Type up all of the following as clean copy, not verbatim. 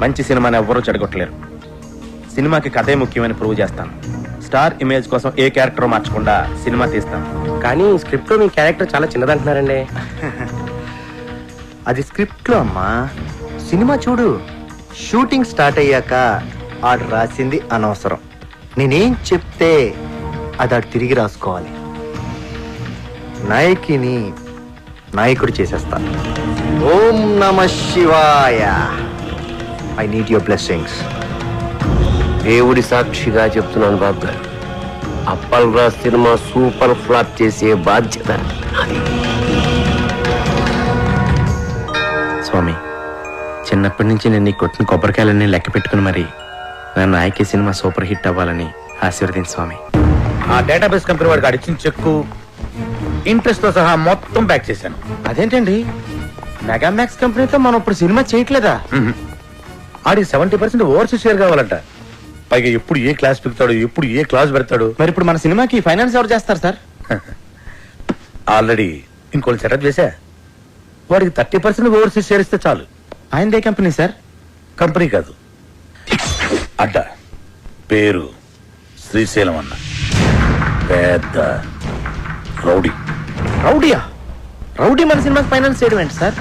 మంచి సినిమాని ఎవ్వరూ చెడగొట్టలేరు. సినిమాకి కథే ముఖ్యమని ప్రూవ్ చేస్తాను. స్టార్ ఇమేజ్ కోసం ఏ క్యారెక్టర్ మార్చకుండా సినిమా తీస్తాను. కానీ స్క్రిప్ట్ లో మీ క్యారెక్టర్ చాలా చిన్నదంటున్నారండి. అది స్క్రిప్ట్ లో అమ్మా. సినిమా చూడు, షూటింగ్ స్టార్ట్ అయ్యాక ఆడు రాసింది అనవసరం. నేనేం చెప్తే అది ఆడు తిరిగి రాసుకోవాలి. నాయకిని నాయకుడు చేసేస్తాను. ఓం నమ శివాయ. I need your blessings. దేవుడి సాక్షిగా చెప్తున్నాను బాబు గారు, Appal Raj cinema super flop చేసే బాధ్యత నాది. స్వామి, చిన్నప్పటి నుంచి నేను నీ కొట్టిన కొబ్బరికాయలన్నీ లెక్క పెట్టుకుని మరి నా నాయకి సినిమా సూపర్ హిట్ అవ్వాలని ఆశీర్వదించు స్వామి. ఆ డేటాబేస్ కంపెనీ వాడికి అడిచిన చెక్కు ఇంట్రెస్ట్ తో సహా మొత్తం బ్యాక్ చేశాను. అదేంటండి, మెగామాక్స్ కంపెనీతో మనం ఇప్పుడు సినిమా చేయట్లేదా? ఆడికి 70% ఓవర్సీస్ షేర్ కావాలంట. పైగా ఎప్పుడు ఏ క్లాస్ పెడతాడు, ఎప్పుడు ఏ క్లాస్ పెడతాడు. మరి ఇప్పుడు మన సినిమాకి ఫైనాన్స్ ఎవరు చేస్తారు సార్? ఆల్రెడీ ఇంకోటి సెటప్ చేశా. వాడికి 30% ఓవర్సీస్ షేర్ ఇస్తే చాలు. ఆయనదే కంపెనీ సార్? కంపెనీ కాదు, అడ్డ. పేరు శ్రీశైలం అన్న. పెద్ద రౌడీ. రౌడీయా? రౌడీ మన సినిమాకి ఫైనాన్స్ చేయడం ఏంటి సార్?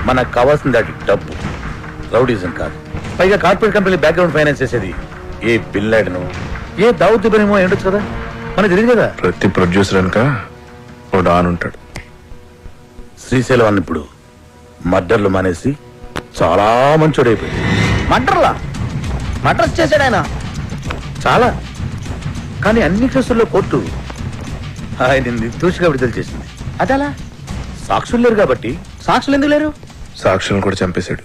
మనకు కావాల్సింది అది డబ్బు, రౌడీజం కాదు. పైగా కార్పొరేట్ కంపెనీ బ్యాక్గ్రౌండ్ ఫైనాన్స్ చేసేది ఏ బిల్ లాడెను, ఏ దావుద్ ఇబ్రహీమో ఏంటొచ్చు కదా, మనకు తెలియదు కదా. ప్రతి ప్రొడ్యూసర్ వెనక ఓ డాన్ ఉంటాడు. శ్రీశైలం అన్న ఇప్పుడు మర్డర్లు మానేసి చాలా మంచోడైపోయింది. మర్డర్లా? మర్డర్స్ చేశాడు ఆయన? చాలా. కానీ అన్ని కేసుల్లో కోర్టు ఆయన నిర్దోషిగా విడుదల చేసింది. అదలా? సాక్షులు లేరు కాబట్టి. సాక్షులు ఎందుకు లేరు? సాక్షులను కూడా చంపేశాడు.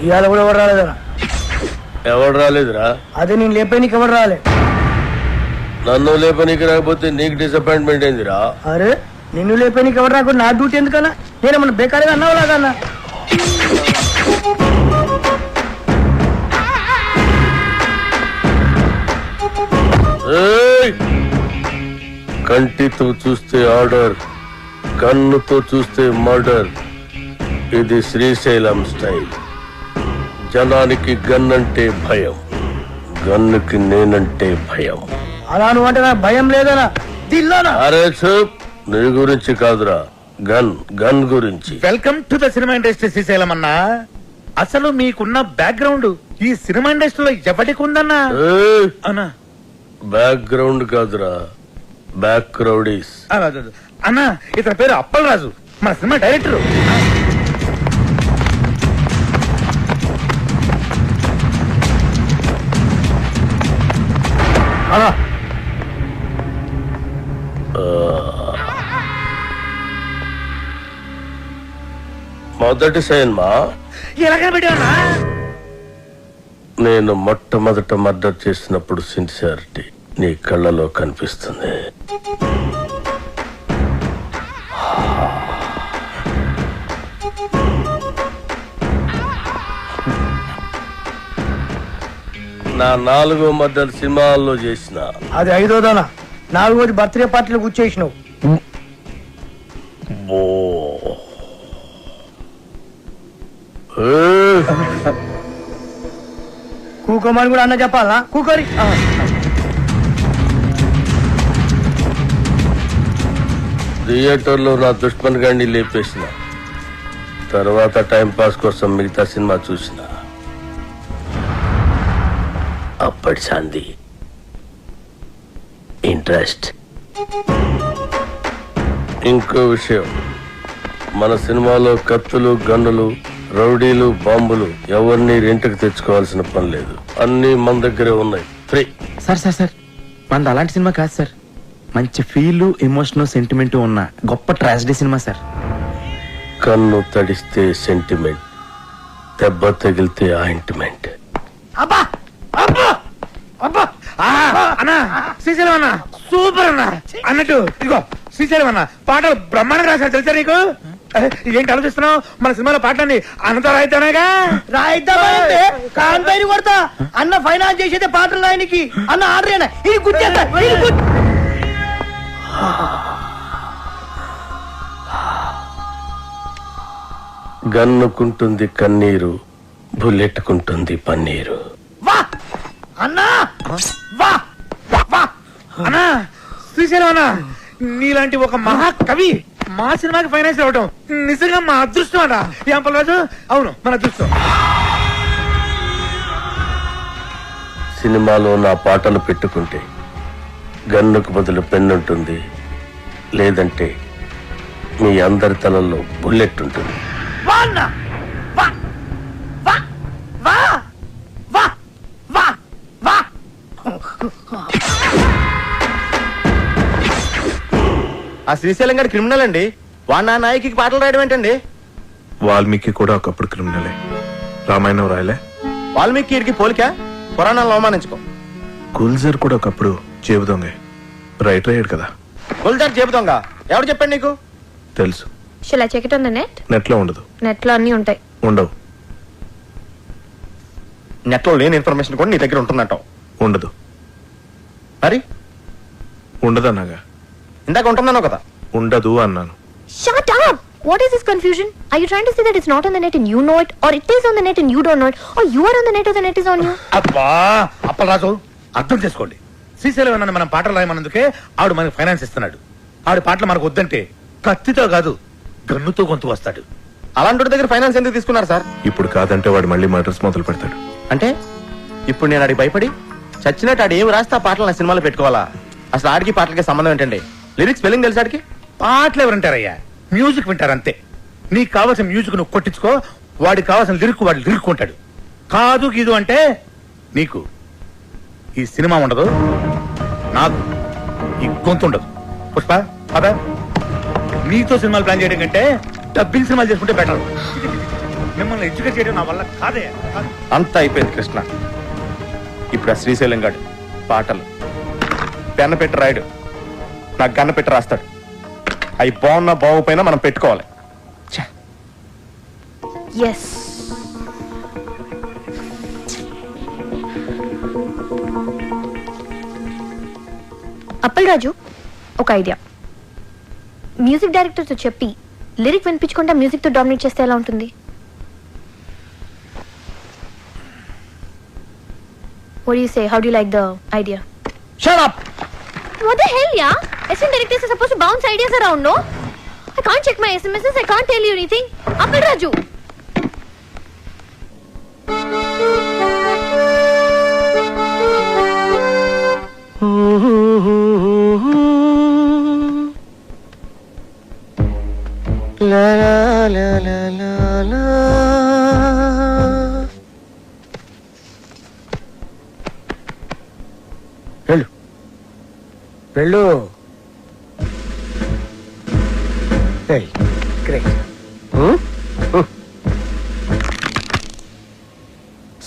ఇవాళ కూడా ఎవరు రాలేదరా? ఎవడు రాలేదురా? అదే నేను లేపేనికి ఎవరు రాలే. నన్ను లేపనికి రాకపోతే నీకు డిసప్పాయింట్మెంట్ ఏందిరా? అరే నిన్ను లేపేనికి ఎవరు రాకుండా నా డ్యూటీ ఎందుకన్నా? నేనేమన్నా బేకారీగా అన్నావు లాగన్నా? కంటితో చూస్తే ఆర్డర్, కన్నుతో చూస్తే మర్డర్. ఇది శ్రీశైలం స్టైల్. జనానికి గన్ అంటే భయం, గన్నుకి నేనంటే భయం. అలా నువ్వు అంటే నాకు భయం లేదనా? దిల్లానా? అరే చూప్, నీ గురించి కాదురా, గన్ గన్ గురించి. Welcome to the cinema industry Srisailam అన్నా. అసలు మీకున్న బ్యాక్గ్రౌండ్ ఈ సినిమా ఇండస్ట్రీలో ఎవరికి ఉందన్నా? అన్నా బ్యాక్గ్రౌండ్ కాదురా, బ్యాక్ క్రౌడీస్. అన్నా, ఇతని పేరు అప్పల్ రాజు, మన సినిమా డైరెక్టర్. మొదటి సినిమా ఎలాగ పెట్టావన్నా? నేను మొట్టమొదట మర్డర్ చేసినప్పుడు సిన్సియారిటీ నీ కళ్ళలో కనిపిస్తుంది. నా 4వ మర్డర్ సినిమాల్లో చేసిన. అది 5వదనా? 4వది బర్త్డే పార్టీలో కూర్చేసినావు. కూకోమని కూడా అన్న చెప్పాలా? కూకోరి. థియేటర్లో నా దుష్మన్ గాడిని లేపేసిన. తర్వాత టైం పాస్ కోసం మిగతా సినిమా చూసిన అప్పటి సంది ఇంట్రెస్ట్. ఇంకో విషయం, మన సినిమాలో కత్తులు, గన్నులు, రౌడీలు, బాంబులు ఎవరిని రెంట్కి తెచ్చుకోవాల్సిన పని లేదు. అన్నీ మన దగ్గరే ఉన్నాయి, ఫ్రీ. సార్ మనది అలాంటి సినిమా కాదు సార్. మంచి ఫీల్, ఎమోషన్, సెంటిమెంట్ ఉన్న గొప్ప ట్రాజడీ సినిమా సార్. కన్ను తడిస్తే సెంటిమెంట్, దెబ్బ తగిలితే ఆయింట్మెంట్. అబ్బా అబ్బా అబ్బా అన్నా, శ్రీశైలం అన్న సూపర్ అన్న. అన్నట్టు ఇదిగో శ్రీశైలం అన్న పాటలు బ్రహ్మాండంగా రాశారు తెలుసా నీకు? ఏంటి ఆలోచిస్తున్నావు? మన సినిమాలో పాటలన్నీ అన్నతో రాయిద్దానేగా. రాయిద్దామంటే కాన్ పైన కొడతా. అన్న ఫైనాన్స్ చేసేదే పాటలు ఆయనకి. అన్న ఆర్డర్ ఇది గుర్తేస్తా. గన్నుకుంటుంది కన్నీరు, బుల్లెట్టుకుంటుంది పన్నీరు. వా అన్నా, వా వా అన్నా, శ్రీశైలం అన్న నీలాంటి ఒక మహాకవి మా సినిమాకి ఫైనాన్స్ అవ్వటం నిజంగా మా అదృష్టం అన్నా. ఏం పర్వాలేదు, అవును మన అదృష్టం. సినిమాలో నా పాటలు పెట్టుకుంటే గన్నుకు బదులు పెన్నుంటుంది, లేదంటే మీ అందరి తలల్లో బుల్లెట్ ఉంటుంది. వా అన్నా, వా వా వా వా వా వా. ఆ శ్రీశైలం గారి క్రిమినల్ అండి. వాడు నా నాయకి పాటలు రాయడం ఏంటండి? వాల్మీకి కూడా ఒకప్పుడు క్రిమినలే. రామాయణం రాయలే. వాల్మీకి పోలిక, పురాణాలను అవమానించుకో. గుల్జర్ కూడా ఒకప్పుడు జేబు దొంగ, రైటర్ అయ్యాడు కదా. గుల్జార్ చెబుతాంగా, ఎవరు చెప్పండి నీకు? తెలుసు. Shall I check it on the net? Net లో ఉండదు. నెట్ లో అన్ని ఉంటాయి. ఉండవు. నెట్ లో లేని ఇన్ఫర్మేషన్ కూడా నీ దగ్గర ఉంటున్నట్టు. ఉండదు. మరి ఉండదన్నాగా. ఇందాక ఉంటుందన్నావు కదా. ఉండదు అన్నాను. Shut up! What is this confusion? Are you trying to say that it's not on the net and you know it, or it is on the net and you don't know it, or you are on the net or the net is on you? అబ్బా అప్పలరాజు, అర్థం చేసుకోండి. శ్రీశైలం అన్న మనం పాటలు రాయమన్నందుకే ఆవిడ మనకు finance ఇస్తున్నాడు. ఆవిడ పాటలు మనకు వద్దంటే కత్తితో కాదు గన్నుతో గొంతు వస్తాడు. అలాంటి దగ్గర ఫైనాన్స్ ఎందుకు తీసుకున్నారు సార్? ఇప్పుడు కాదంటే వాడు మళ్ళీ మర్డర్స్ మొదలు పెడతాడు. అంటే ఇప్పుడు నేను ఆడికి భయపడి చచ్చినట్టు ఆడు ఏమి రాస్తే ఆ పాటలు నా సినిమాలో పెట్టుకోవాలా? అసలు ఆడికి పాటలకి సంబంధం ఏంటండి? లిరిక్స్ స్పెల్లింగ్ తెలుసు ఆడికి? పాటలు ఎవరంటారయ్యా, మ్యూజిక్ వింటారు అంతే. నీకు కావాల్సిన మ్యూజిక్ నువ్వు కొట్టించుకో, వాడికి కావాల్సిన లిరిక్ వాడు లిరుక్కుంటాడు. కాదు గీదు అంటే నీకు ఈ సినిమా ఉండదు, నాకు ఈ గొంతు ఉండదు. పుష్ప అదా, నీతో సినిమాలు ప్లాన్ చేయడం కంటే డబ్బింగ్ సినిమాలు చేసుకుంటే బెటర్. మిమ్మల్ని ఎడ్యుకేట్ చేయడం నా వల్ల కాదే. అంతా అయిపోయింది కృష్ణ. ఇప్పుడు ఆ శ్రీశైలం గాడు పాటలు పెన్న పెట్టి రాయడు, నాకు గన్న పెట్టి రాస్తాడు. అవి బాగున్నా బాగుపోయినా మనం పెట్టుకోవాలి. Yes. అప్పల్ రాజు, ఒక ఐడియా. మ్యూజిక్ డైరెక్టర్ తో చెప్పి లిరిక్ వినిపించకుండా మ్యూజిక్ తో డామినేట్ చేస్తే ఎలా ఉంటుంది? What do you say? How do you like the idea? Shut up! What the hell, yeah? Assistant directors are supposed to bounce ideas around, no? I can't check my SMSs, I can't tell you anything. Appal Raju! La la la la la la. వెళ్ళు వెళ్ళు.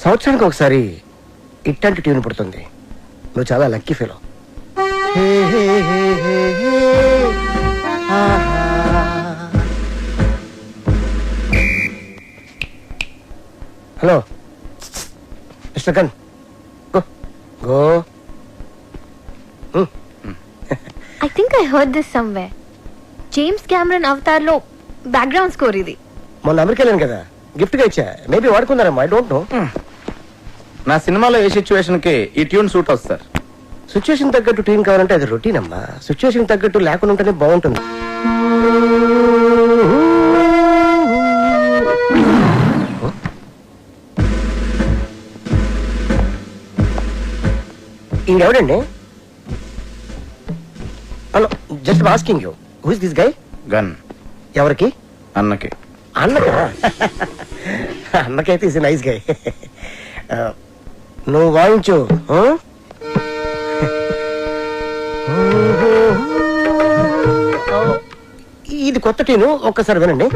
సంవత్సరానికి ఒకసారి ఇట్లాంటి tune పుడుతుంది. నువ్వు చాలా lucky fellow. Hello mister gun, go go. I think I heard this somewhere. James Cameron Avatar లో background score ఇది. మొన్న అమెరికా వెళ్ళాను కదా, గిఫ్ట్ గా ఇచ్చా. మేబీ వాడుకున్నారేమో, ఐ డోంట్ నో. నా సినిమాలో ఏ సిచ్యువేషన్ కి ఈ ట్యూన్ సూట్ అవుతుంది సార్. సిచ్యువేషన్ తగ్గట్టు ట్యూన్ కావాలంటే అది రొటీన్ అమ్మా. సిచ్యువేషన్ తగ్గట్టు లేకుండా ఉంటేనే బాగుంటుంది. ఈయనెవడండి? Hello, just asking you, who is this guy? Gun ఎవరికి? అన్నకి. అన్నకా? అన్నకైతే ఇస్ నైస్ గై. నువ్వు వాయించు. ఇది కొత్త ట్యూను, ఒక్కసారి వినండి.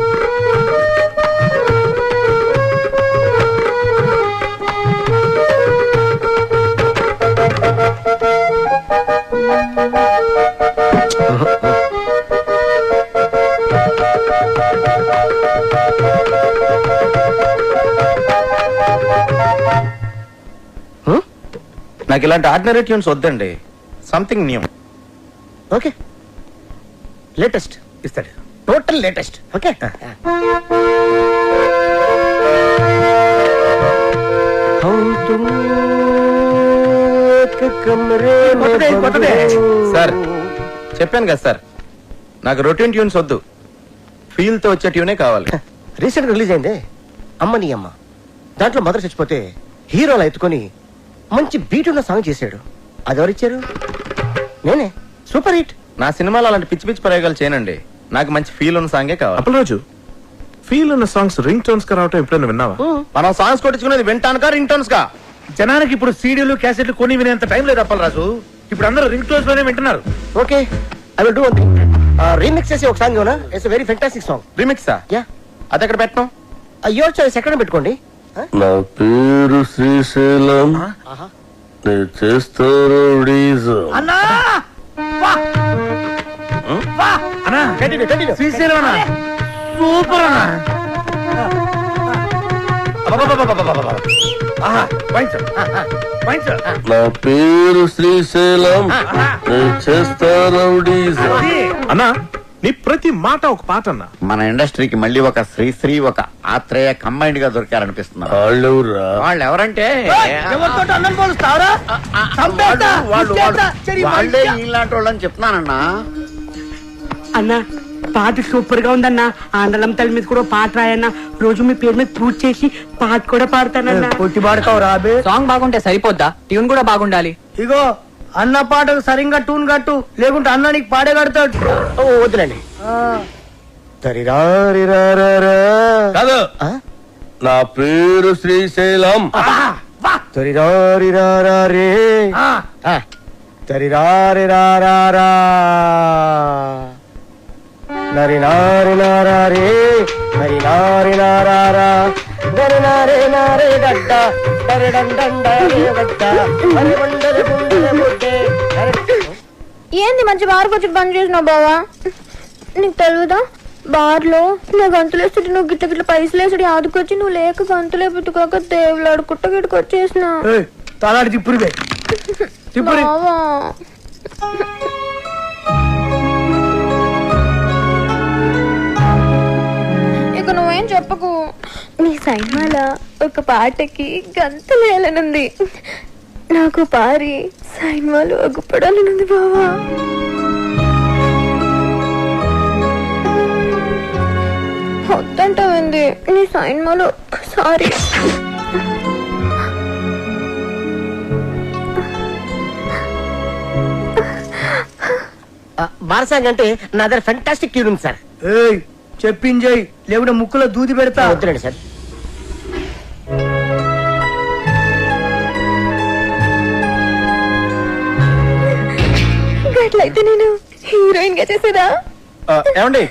నాకు ఇలాంటి ఆర్డినరీ ట్యూన్స్ వద్దండి, సంథింగ్ న్యూ. ఓకే, లేటెస్ట్ ఇస్తాడు, టోటల్ లేటెస్ట్. ఓకే, సార్ చెప్పాను కదా సార్, నాకు రొటీన్ ట్యూన్స్ వద్దు, ఫీల్ తో వచ్చే ట్యూనే కావాలి. రీసెంట్ గా రిలీజ్ అయింది అమ్మ నీ అమ్మ. దాంట్లో మదర్ చచ్చిపోతే హీరోలు ఎత్తుకొని మంచి బీట్ ఉన్న సాంగ్ చేశాడు. అది ఎవరిచ్చారు? నేనే. Super hit. నా సినిమాలో అలాంటి పిచ్చి పిచ్చి ప్రయోగాలు చేయనండి, నాకు మంచి ఫీల్ ఉన్న సాంగే కావాలి. అప్పలరాజు, ఫీల్ ఉన్న సాంగ్స్ రింగ్ టోన్స్ గా రావటం ఎప్పుడైనా విన్నావా? మనం సాంగ్స్ కొట్టించుకునేది వింటానుకా రింగ్ టోన్స్ కా? జనానికి ఇప్పుడు సీడీలు క్యాసెట్లు కొని వినేంత టైం లేదు అప్పలరాజు. ఇప్పుడు అందరూ రింగ్ టోన్స్ లోనే వింటున్నారు. Okay, I will do one thing. Remix చేసి ఒక సాంగ్ ఇవ్వనా? It's a very fantastic song. రీమిక్సా? యా. అది ఎక్కడ పెట్టడం? యువర్ చాయిస్, ఎక్కడ పెట్టుకోండి. నా పేరు శ్రీశైలం, నేను చేస్తారు అన్నా అన్నా కంటిన్యూ కంటిన్యూ. శ్రీశైలం అన్నా, సూపర్ అన్నా. నా పేరు శ్రీశైలం, నేను చేస్తారు అన్నా, నీ ప్రతి మాట ఒక పాట అన్నా. మన ఇండస్ట్రీకి మళ్ళీ ఒక శ్రీశ్రీ, ఒక ఆత్రేయ కంబైన్డ్ గా దొరికారనిపిస్తున్నారు. వాళ్ళెవరా? వాళ్ళు ఎవరంటే ఎవరితో అన్నం పోలుస్తావరా? వాళ్ళే ఇలాంటి వాళ్ళని చెప్తున్నానన్నా. అన్నా పాట సూపర్ గా ఉందన్నా. ఆండలం తల్లి మీద కూడా పాట రాయన్నా. రోజు మీ పేరు మీద పూజ చేసి పాట కూడా పాడతానన్నా. కొట్టి పాడతావు రాబే. సాంగ్ బాగుంటే సరిపోద్దా, ట్యూన్ కూడా బాగుండాలి. ఇగో అన్న పాటకు సరిగ్గా టూన్ కట్టు, లేకుంటే అన్న నీకు పాడే కడతాడు. వద్దులండి. కాదు, నా పేరు శ్రీశైలం, నరి నారి నారే నరి నారి నారా నరి నారే నారే డడ్డ నరి డండ డడ్డ నరి మండల గుండెల బుడ్డే. ఏంది మంచి బార్ వచ్చి బంద్ చేసినావు బావా? నీకు తెలుగుదా, బార్లో నా గంతులు వేస్తుంటే నువ్వు గిట్ల గిట్ల పైసలు వేసుడు ఆదుకొచ్చి నువ్వు లేక గంతులే పెట్టుకోక దేవులాడు కుట్ట గిట్టుకు వచ్చేసిన తలాడి తిప్పురివే తిప్పురి. బావా ఇక నువ్వేం చెప్పకు. నీ సైన్మాల ఒక పాటకి గంతులు వేయాలనుంది, నాకు పారి సైన్మాలు అగుపడాలనుంది బావా. వద్దంటావింది నీ సైన్మాలు ఒక్కసారి. బారసాంగ్ అంటే నా దగ్గర ఫెంటాస్టిక్ ట్యూన్ ఉంది సార్. చెప్పింజయ్, లేకుంటే ముక్కులో దూది పెడతా. వద్దులండి సార్. అట్లయితే నేను హీరోయిన్ గా చేసేదా? ఏమండి,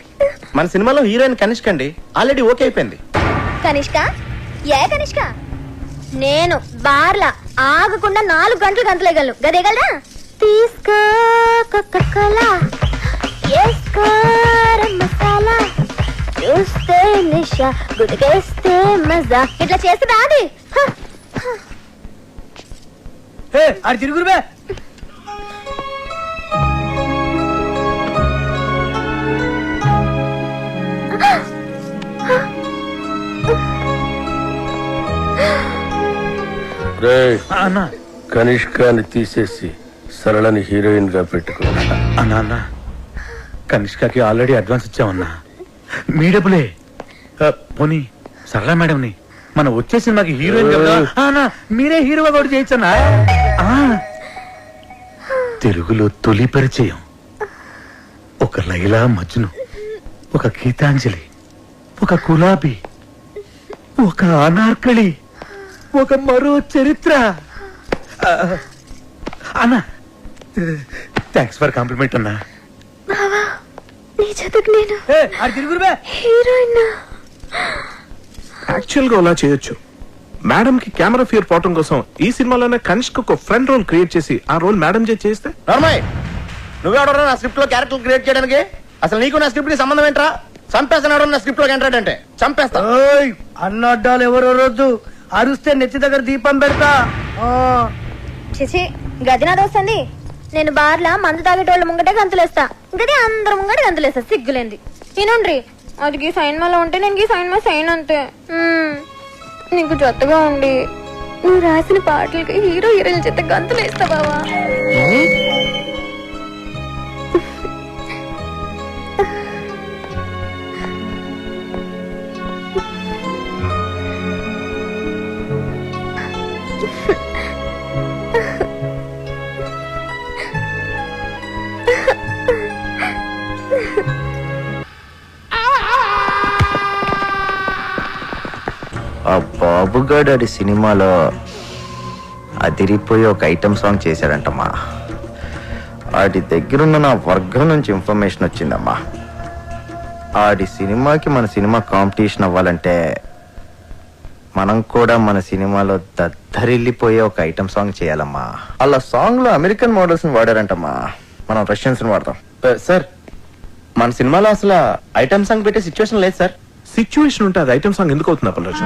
మన సినిమాలో హీరోయిన్ కనిష్క అండి, ఆల్రెడీ ఓకే అయిపోయింది. కనిష్క? ఏ కనిష్క? నేను బార్లా ఆగకుండా 4 గంటలు గంతలేగలను, గదేగలరా? తీసుకో కోకా-కోలా, వేసుకో మసాలా, చూస్తే నిషా, గుడికేస్తే మజా. ఇట్లా చేస్తే రాది. అది తిరుగురువే. అన్నా, కనిష్కాని తీసేసి సరళని హీరోయిన్ గా పెట్టుకో. అన్నా కనిష్కకి ఆల్రెడీ అడ్వాన్స్ ఇచ్చామన్నా, మీ డబ్బులే. పోనీ సరళ మేడంని మన వచ్చే సినిమాకి హీరోయిన్ మీరే హీరోగా కూడా చేయొచ్చన్నా. తెలుగులో తొలి పరిచయం, ఒక లైలా మజ్ను, ఒక గీతాంజలి, ఒక గులాబీ, ఒక అనార్కళి, ఒక మరో చరిత్ర. అన్నా థ్యాంక్స్ ఫర్ కాంప్లిమెంట్ అన్నా. బావా నీ జతకు నేను హీరోయిన్. యాక్చువల్ గా అలా చేయొచ్చు. మేడం కి కెమెరా ఫియర్ పోవటం కోసం ఈ సినిమాలోనే కనిష్క్ ఒక ఫ్రెండ్ రోల్ క్రియేట్ చేసి ఆ రోల్ మేడం చేస్తే నార్మల్ నువ్వెవడరా నా స్క్రిప్ట్ లో క్యారెక్టర్ క్రియేట్ చేయడానికి? అసలు నీకు నా స్క్రిప్ట్ కి సంబంధం ఏంట్రా? చంపేస్తున్నాడు నా స్క్రిప్ట్ లో ఎంటర్ అంటే చంపేస్తా. అన్నడ్డాలు ఎవరో రోజు అరుస్తే నెత్తి దగ్గర దీపం పెడతా. చిచి గదినాథ వస్తుంది. నేను బార్లా మందు తాగేటోళ్ళ ముంగటే గంతులేస్తా, గది అందరు ముంగట గంతులేస్తా. సిగ్గులేంది వినండ్రి. అది ఈ సైన్మాలో ఉంటే నేను ఈ సైన్మా సైన్ అంతే. నీకు జొత్తగా ఉండి నువ్వు రాసిన పాటలకి హీరో హీరోయిన్ చేత గంతులేస్తా బావా. ఆ బాబుగాడు ఆడి సినిమాలో అదిరిపోయి ఒక ఐటమ్ సాంగ్ చేశాడంటమ్మా. ఆడి దగ్గరున్న నా వర్గం నుంచి ఇన్ఫర్మేషన్ వచ్చిందమ్మా. ఆడి సినిమాకి మన సినిమా కాంపిటీషన్ అవ్వాలంటే మనం కూడా మన సినిమాలో దద్దరిల్లిపోయే ఒక ఐటమ్ సాంగ్ చేయాలమ్మా. అలా సాంగ్ లో అమెరికన్ మోడల్స్ ని వాడారంటమ్మా, మనం రష్యన్స్ ని వాడతాం. సార్ మన సినిమాలో అసలు ఐటమ్ సాంగ్ పెట్టే సిచ్యువేషన్ లేదు సార్. సిచ్యువేషన్ ఉంటే అది ఐటమ్ సాంగ్ ఎందుకు అవుతుంది అప్పలరాజు?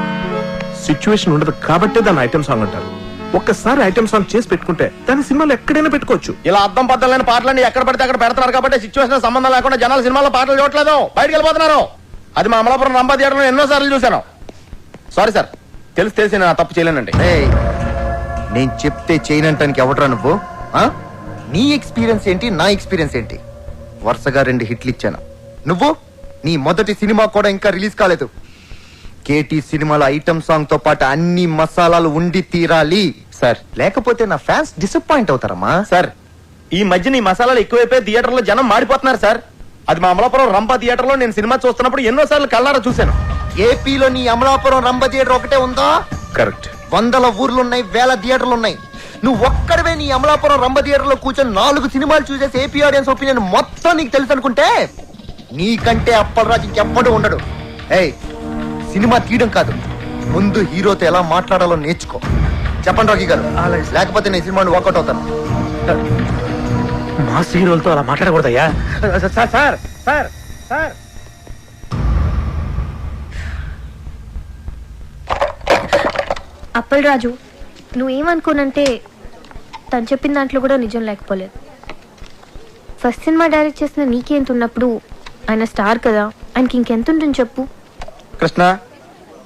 సిచ్యువేషన్ ఉండదు కాబట్టే దాన్ని ఐటమ్ సాంగ్ అంటారు. ఒక్కసారి ఐటమ్ సాంగ్ చేసి పెట్టుకుంటే దాని సినిమాలో ఎక్కడైనా పెట్టుకోవచ్చు. ఇలా అర్థం పద్దలైన పాటలన్నీ ఎక్కడ పడితే అక్కడ పెడతారు కాబట్టి సిచ్యువేషన్ సంబంధం లేకుండా జనాలు సినిమాలో పాటలు చూడట్లేదు, బయటకు వెళ్ళిపోతున్నారు. అది మా అమలాపురం రంభా థియేటర్లో ఎన్నో సార్లు చూశాను. సారీ సార్, తెలిసి నేను తప్పు చేయలేనండి. నేను చెప్తే చేయనంటానికి ఎవడరా నువ్వు? నీ ఎక్స్పీరియన్స్ ఏంటి, నా ఎక్స్పీరియన్స్ ఏంటి? వరుసగా 2 హిట్లు ఇచ్చాను. నువ్వు నీ మొదటి సినిమా కూడా ఇంకా రిలీజ్ కాలేదు. కేటీ సినిమాలో ఐటమ్ సాంగ్ తో పాటు అన్ని మసాలాలు ఉండి తీరాలి సార్, లేకపోతే నా ఫ్యాన్స్ డిసప్పాయింట్ అవుతారమ్మా. సార్ ఈ మధ్య నీ మసాలాలు ఎక్కువైపోయి థియేటర్ లో జనం మాడిపోతున్నారు సార్. అది మా అమలాపురం రంభా థియేటర్ లో నేను సినిమా చూస్తున్నప్పుడు ఎన్నో సార్లు కళ్ళారా చూశాను. ఏపీలో నీ అమలాపురం రంభ థియేటర్ ఒకటే ఉందా? కరెక్ట్. 100 ఊర్లున్నాయి, 1000 థియేటర్లు ఉన్నాయి. నువ్వు ఒక్కడవే నీ అమలాపురం రంభ థియేటర్ లో కూర్చొని 4 సినిమాలు చూసేసి ఏపీ ఆడియన్స్ ఒపీనియన్ మొత్తం నీకు తెలుసు అనుకుంటే నీకంటే అప్పలరాజు ఇంకెవ్వడు ఉండడు. సినిమా తీయడం కాదు, ముందు హీరోతో ఎలా మాట్లాడాలో నేర్చుకో. చెప్పండి రాఖీ గారు, లేకపోతే నేను సినిమాని వాకౌట్ అవుతాను. మా హీరోలతో అలా మాట్లాడకూడదయ్యా. Sir sir sir sir Appalaraju నువ్వేమనుకోనంటే తను చెప్పిన దాంట్లో కూడా నిజం లేకపోలేదు. ఫస్ట్ సినిమా డైరెక్ట్ చేసిన నీకెంత ఉన్నప్పుడు ఆయన స్టార్ కదా, ఆయనకి ఇంకెంత ఉంటుంది చెప్పు. కృష్ణ,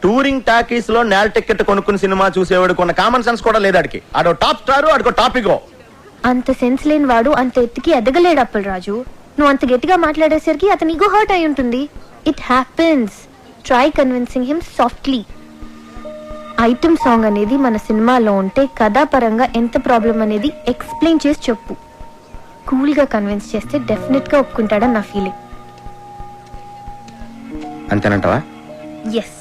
టూరింగ్ టాకీస్ లో నేల టికెట్ కొనుక్కుని సినిమా చూసేవాడు కొన్న కామన్ సెన్స్ కూడా లేదాడికి. ఆడో టాప్ స్టార్, ఆడికో టాపిక్. అంత సెన్స్ లేని వాడు అంత ఎత్తుకి ఎదగలేడు అప్పలరాజు. నువ్వు అంత గట్టిగా మాట్లాడేసరికి అతని ఈగో హర్ట్ అయి ఉంటుంది. It happens. Try convincing him softly. Item song అనేది మన సినిమాలో ఉంటే కథాపరంగా ఎంత ప్రాబ్లం అనేది ఎక్స్ప్లెయిన్ చేసి చెప్పు. కూల్ గా కన్విన్స్ చేస్తే డెఫినెట్ గా ఒప్పుకుంటాడని నా ఫీలింగ్. అంతేనంటావా? ఎస్.